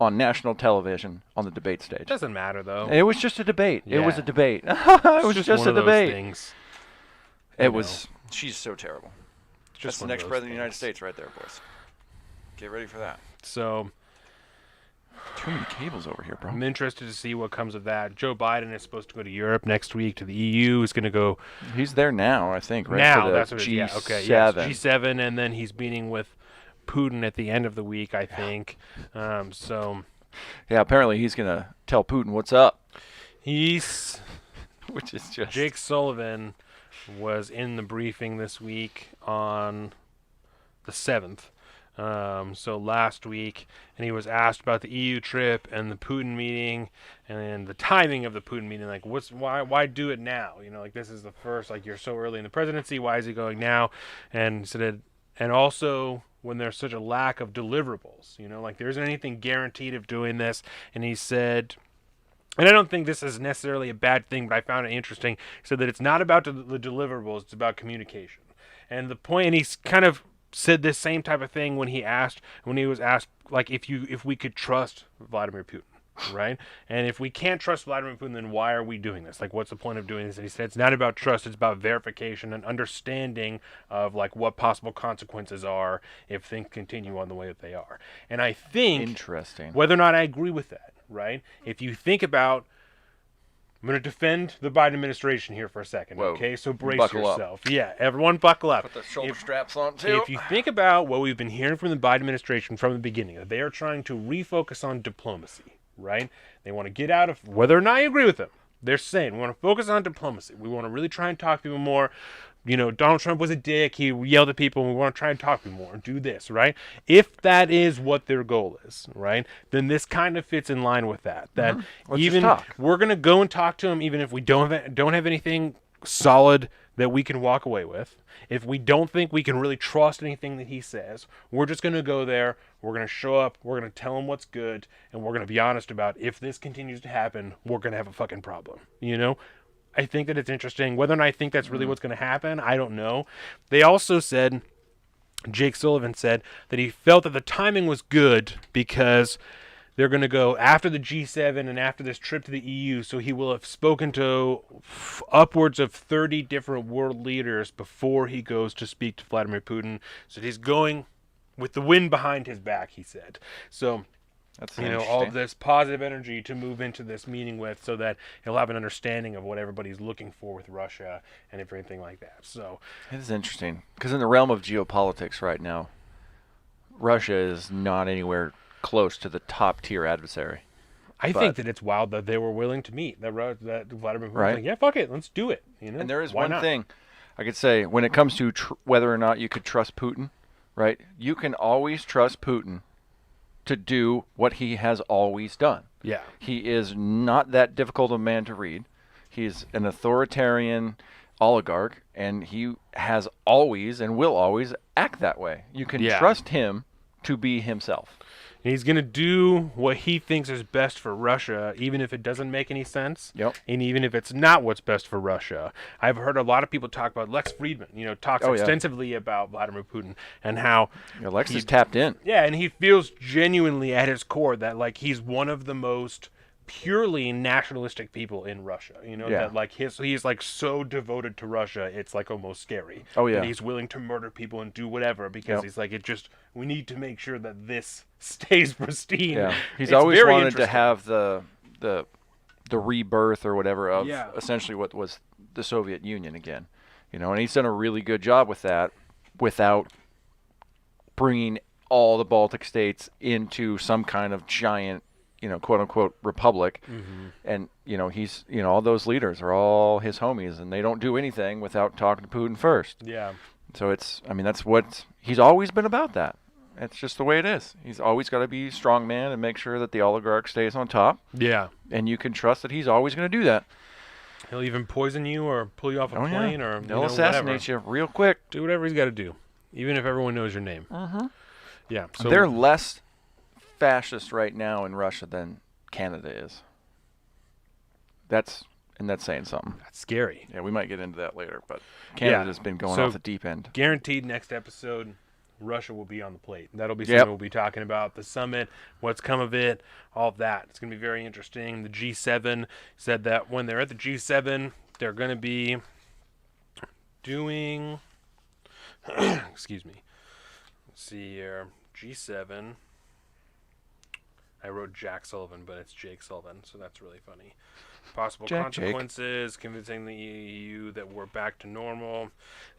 on national television on the debate stage. It doesn't matter, though. It was just a debate. Yeah. It was a debate. It was just one a of those debate. Things, It was. She's so terrible. That's just the one of next those president of the United things. States right there, boys. Get ready for that. So Too many cables over here, bro. I'm interested to see what comes of that. Joe Biden is supposed to go to Europe next week to the EU. He's going to go He's there now, I think, right? now. For the That's what it is. G7. Yeah, okay. Yes, G7, and then he's meeting with Putin at the end of the week, I think. So Yeah, apparently he's going to tell Putin what's up. he's Which is just... Jake Sullivan was in the briefing this week on the 7th. So last week, and he was asked about the EU trip and the Putin meeting and the timing of the Putin meeting. Like, why do it now? Like this is the first. Like you're so early in the presidency. Why is he going now? And he said, and also when there's such a lack of deliverables. Like there isn't anything guaranteed of doing this. And he said. And I don't think this is necessarily a bad thing, but I found it interesting. He said that it's not about the deliverables, it's about communication. And the point, and he's kind of said this same type of thing when he was asked, like, if we could trust Vladimir Putin, right? And if we can't trust Vladimir Putin, then why are we doing this? Like, what's the point of doing this? And he said it's not about trust, it's about verification and understanding of, like, what possible consequences are if things continue on the way that they are. And I think, Interesting. whether or not I agree with that, right? If you think about, I'm going to defend the Biden administration here for a second, Whoa. okay? So brace Buckle up. yourself. Yeah, everyone buckle up. Put the shoulder straps on, too. If you think about what we've been hearing from the Biden administration from the beginning, that they are trying to refocus on diplomacy, right? They want to get out of, whether or not you agree with them, they're saying we want to focus on diplomacy. We want to really try and talk to people more. Donald Trump was a dick. He yelled at people, and we want to try and talk to him more and do this, right? If that is what their goal is, right, then this kind of fits in line with that. That Let's even just talk. we're going to go and talk to him, even if we don't have anything solid that we can walk away with. If we don't think we can really trust anything that he says, we're just going to go there. We're going to show up. We're going to tell him what's good, and we're going to be honest about if this continues to happen, we're going to have a fucking problem. I think that it's interesting. Whether or not I think that's really what's going to happen, I don't know. They also said, Jake Sullivan said, that he felt that the timing was good because they're going to go after the G7 and after this trip to the EU, so he will have spoken to upwards of 30 different world leaders before he goes to speak to Vladimir Putin. So he's going with the wind behind his back, he said. So That's all of this positive energy to move into this meeting with, so that he'll have an understanding of what everybody's looking for with Russia and everything like that. So It is interesting because in the realm of geopolitics right now, Russia is not anywhere close to the top tier adversary. I think that it's wild that they were willing to meet. That Vladimir Putin was Right. like, yeah, fuck it, let's do it. And there is Why one not? thing I could say when it comes to whether or not you could trust Putin, right? You can always trust Putin to do what he has always done. Yeah. He is not that difficult a man to read. He's an authoritarian oligarch, and he has always and will always act that way. You can Yeah. trust him to be himself. And he's going to do what he thinks is best for Russia, even if it doesn't make any sense. Yep. And even if it's not what's best for Russia. I've heard a lot of people talk about Lex Friedman, talks Oh, yeah. extensively about Vladimir Putin and how Lex is tapped in. yeah, and he feels genuinely at his core that like he's one of the most purely nationalistic people in Russia. Yeah. That like he's like so devoted to Russia, it's like almost scary. Oh, yeah. That he's willing to murder people and do whatever because Yep. he's like we need to make sure that this stays pristine. Yeah, he's It's always very wanted to interesting. have the rebirth or whatever of Yeah. essentially what was the Soviet Union again, and he's done a really good job with that without bringing all the Baltic states into some kind of giant, quote unquote republic. Mm-hmm. And he's all those leaders are all his homies, and they don't do anything without talking to Putin first. Yeah. So that's what he's always been about. That it's just the way it is. He's always got to be strong man and make sure that the oligarch stays on top, Yeah. and you can trust that he's always going to do that. He'll even poison you or pull you off a plane or They'll assassinate you real quick. Do whatever he's got to do, even if everyone knows your name. Yeah. So They're less fascist right now in Russia than Canada is. That's saying something. that's scary. Yeah, we might get into that later, but Canada's been going So- off the deep end. Guaranteed next episode, Russia will be on the plate. That'll be Yep. something we'll be talking about. The summit, what's come of it, all of that. It's going to be very interesting. The G7 said that when they're at the G7, they're going to be doing... excuse me. Let's see here. G7. I wrote Jack Sullivan, but it's Jake Sullivan, so that's really funny. Possible Jake. consequences, convincing the EU that we're back to normal.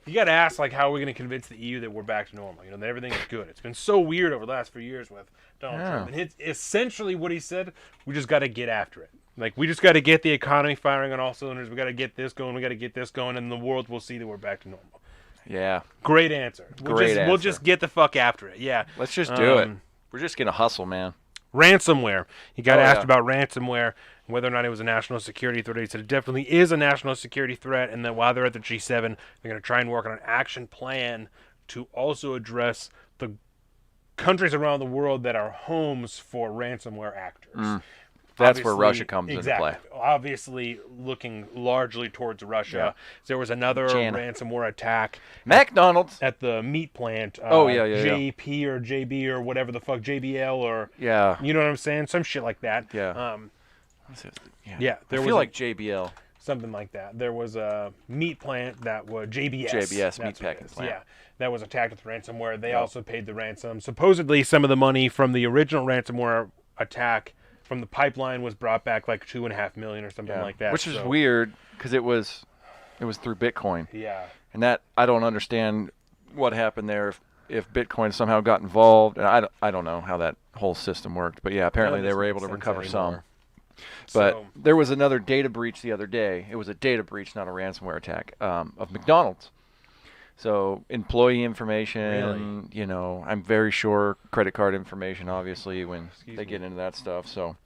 You got to ask, like, how are we going to convince the EU that we're back to normal? That everything is good. It's been so weird over the last few years with Donald Yeah. Trump. And it's essentially what he said, we just got to get after it. Like, we just got to get the economy firing on all cylinders. We got to get this going. We got to get this going, and the world will see that we're back to normal. Yeah, Great answer. We'll Great just answer. get the fuck after it. Yeah. let's just do it. Um, We're just gonna hustle, man. Ransomware. He got Oh, asked yeah. about ransomware, whether or not it was a national security threat. He said it definitely is a national security threat, and that while they're at the G7, they're going to try and work on an action plan to also address the countries around the world that are homes for ransomware actors. That's where Obviously- Russia comes into exactly. play. Obviously, looking largely towards Russia. Yeah. There was another Jana. ransomware attack McDonald's. at the meat plant. Oh, yeah. JP or JB or whatever the fuck, JBL or Yeah. you know what I'm saying? Some shit like that. Yeah. Yeah, there I was feel a- like JBL. something like that. There was a meat plant that was JBS. JBS, That's meat what it packing is. plant. Yeah, that was attacked with ransomware. They Yep. also paid the ransom. Supposedly, some of the money from the original ransomware attack from the pipeline was brought back like $2.5 million or something like that. Which is So, weird because it was through Bitcoin, Yeah. and that I don't understand what happened there. If Bitcoin somehow got involved, and I don't know how that whole system worked, but yeah, apparently None of they this were makes able to sense recover anymore. some. But So- there was another data breach the other day. It was a data breach, not a ransomware attack, of McDonald's. So employee information, Really? you know, I'm very sure credit card information, obviously, when Excuse they me. get into that stuff. So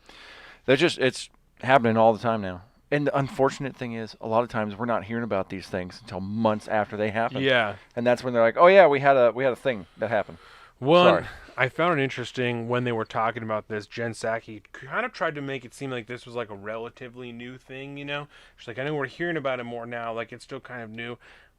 it's happening all the time now. And the unfortunate thing is, a lot of times we're not hearing about these things until months after they happen. Yeah. And that's when they're like, "Oh yeah, we had a thing that happened." One, Sorry. I found it interesting when they were talking about this. Jen Psaki kind of tried to make it seem like this was like a relatively new thing, you know? She's like, I know we're hearing about it more now, like it's still kind of new,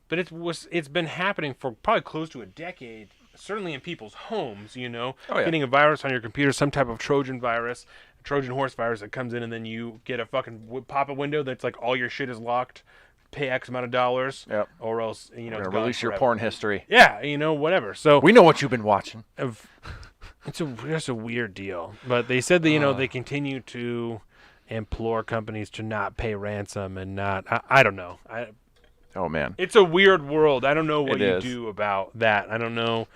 but it's been happening for probably close to a decade, certainly in people's homes, you know? Oh, yeah. Getting a virus on your computer, some type of Trojan virus, Trojan horse virus that comes in, and then you get a fucking pop-up window that's like all your shit is locked, pay X amount of dollars, Yep. or else, you know, We're it's gonna gone release your forever. porn history. Yeah, you know, whatever. So We know what you've been watching. it's just a weird deal. But they said that, you know, they continue to implore companies to not pay ransom and not. I don't know. Oh man. It's a weird world. I don't know what It you is. do about that. I don't know.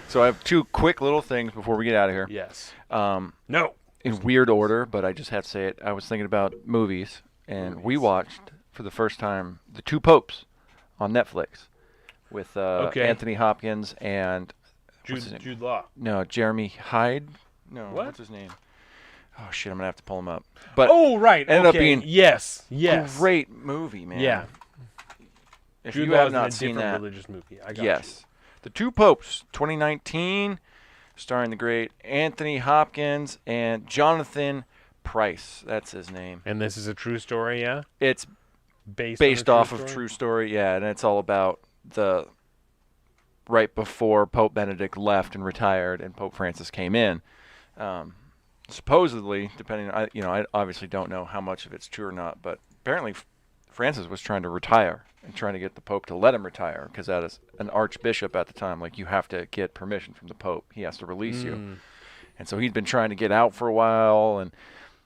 So I have two quick little things before we get out of here. Yes. Um, No. in weird order, but I just have to say it. I was thinking about movies, and we watched for the first time The Two Popes on Netflix with Okay. Anthony Hopkins and what's his name? Jude Law. No, Jeremy Hyde. No, What? what's his name? Oh shit, I'm gonna have to pull him up. But Oh, right. ended up okay. being yes. Yes. great movie, man. Yeah. If Jude you Law have is not in a seen different that, religious movie. I got yes, The Two Popes, 2019, starring the great Anthony Hopkins and Jonathan Price. That's his name. you. And this is a true story, yeah? It's Based based on a off of true story, yeah, and it's all about the right before Pope Benedict left and retired, and Pope Francis came in. Supposedly, depending, I obviously don't know how much of it's true or not, but apparently Francis was trying to retire and trying to get the Pope to let him retire, because as an archbishop at the time, like, you have to get permission from the Pope. He has to release you, and so he'd been trying to get out for a while, and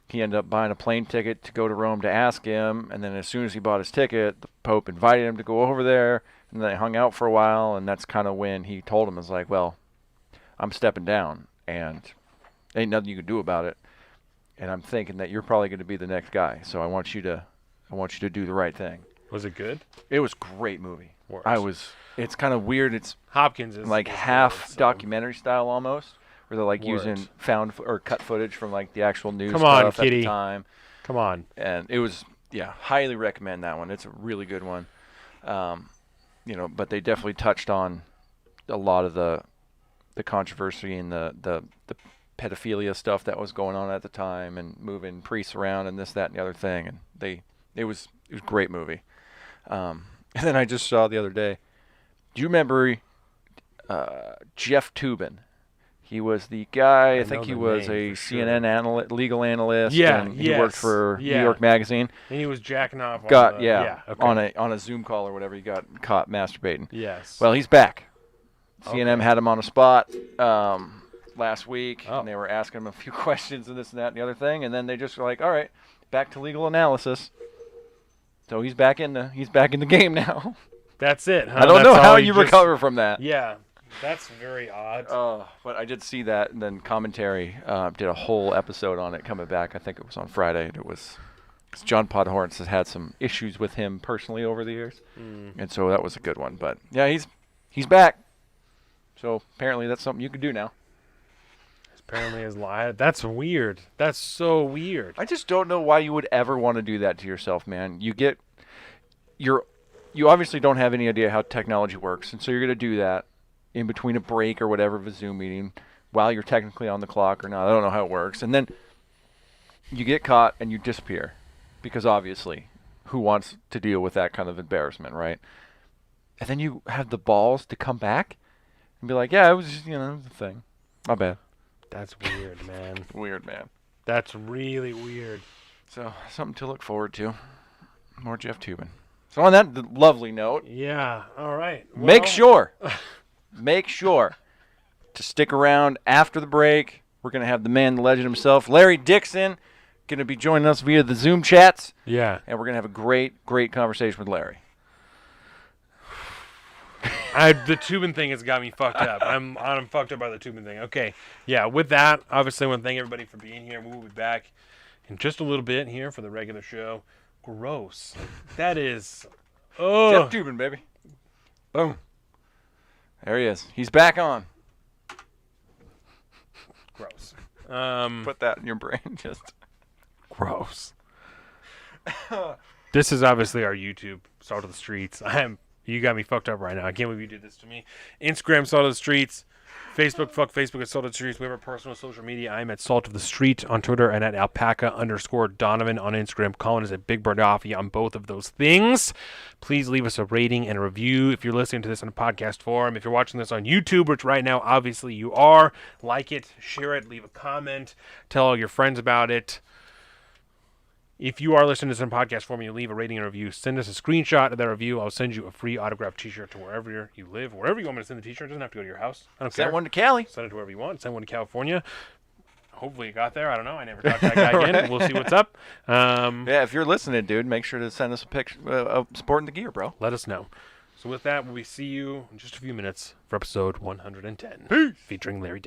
he ended up buying a plane ticket to go to Rome to ask him, and then as soon as he bought his ticket, the Pope invited him to go over there, and they hung out for a while, and that's kind of when he told him, "Is like, well, I'm stepping down, and ain't nothing you can do about it, and I'm thinking that you're probably going to be the next guy, so I want you to do the right thing." Was it good? It was a great movie. Works. It's kind of weird. It's Hopkins is like is half good, so- documentary style almost, where they're like using Works. found or cut footage from like the actual news Come on, stuff at kitty. the time. Come on. And it was, yeah, highly recommend that one. It's a really good one. But they definitely touched on a lot of the controversy and the pedophilia stuff that was going on at the time, and moving priests around and this, that, and the other thing. And it was a great movie. And then I just saw the other day. Do you remember Jeff Toobin? He was the guy. I think know he the was name a for sure. CNN legal analyst. Yeah, and he worked yes, for yeah. New York Magazine. And he was jacking off. Got on the, yeah, on a Zoom call or whatever. He got caught masturbating. Yes. Well, he's back. CNN had him on a spot last week, Oh. and they were asking him a few questions and this and that and the other thing, and then they just were like, "All right, back to legal analysis." So he's back in the game now. That's it. Huh? I don't That's know all how he you just- recover from that. Yeah, that's very odd. But I did see that, and then commentary did a whole episode on it coming back. I think it was on Friday. And it was 'cause John Podhorns has had some issues with him personally over the years, and so that was a good one. But yeah, he's back. So apparently that's something you could do now. Apparently, his lie. That's weird. That's so weird. I just don't know why you would ever want to do that to yourself, man. You obviously don't have any idea how technology works, and so you're going to do that in between a break or whatever of a Zoom meeting while you're technically on the clock or not. I don't know how it works. And then you get caught and you disappear, because obviously who wants to deal with that kind of embarrassment, right? And then you have the balls to come back and be like, "Yeah, it was just, it was a thing. My bad." That's weird, man. Weird, man. That's really weird. So something to look forward to. More Jeff Toobin. So on that lovely note, Yeah. All right. make Well, sure to stick around after the break. We're going to have the man, the legend himself, Larry DIXON, going to be joining us via the Zoom chats, Yeah. and we're going to have a great, great conversation with Larry. The Tubin thing has got me fucked up. I'm fucked up by the Tubin thing. Okay. Yeah. With that, obviously, I want to thank everybody for being here. We'll be back in just a little bit here for the regular show. Gross. That is. Oh. Jeff Toobin, baby. Boom. There he is. He's back on. Gross. Put that in your brain. Just Gross. This is obviously our YouTube, Salt of the Streets. You got me fucked up right now. I can't believe you did this to me. Instagram, Salt of the Streets. Facebook, fuck Facebook at Salt of the Streets. We have our personal social media. I'm at Salt of the Street on Twitter and at alpaca_Donovan on Instagram. Colin is at Big Bird Offie on both of those things. Please leave us a rating and a review if you're listening to this on a podcast forum. If you're watching this on YouTube, which right now obviously you are, like it, share it, leave a comment, tell all your friends about it. If you are listening to this on podcast form and you leave a rating and review, send us a screenshot of that review. I'll send you a free autographed t-shirt to wherever you live. Wherever you want me to send the t-shirt. It doesn't have to go to your house. I don't care. send one to Cali. Send it to wherever you want. Send one to California. Hopefully it got there. I don't know. I never talked to that guy again. We'll see what's up. Yeah, if you're listening, dude, make sure to send us a picture of sporting the gear, bro. Let us know. So with that, we see you in just a few minutes for episode 110. Peace. Featuring Larry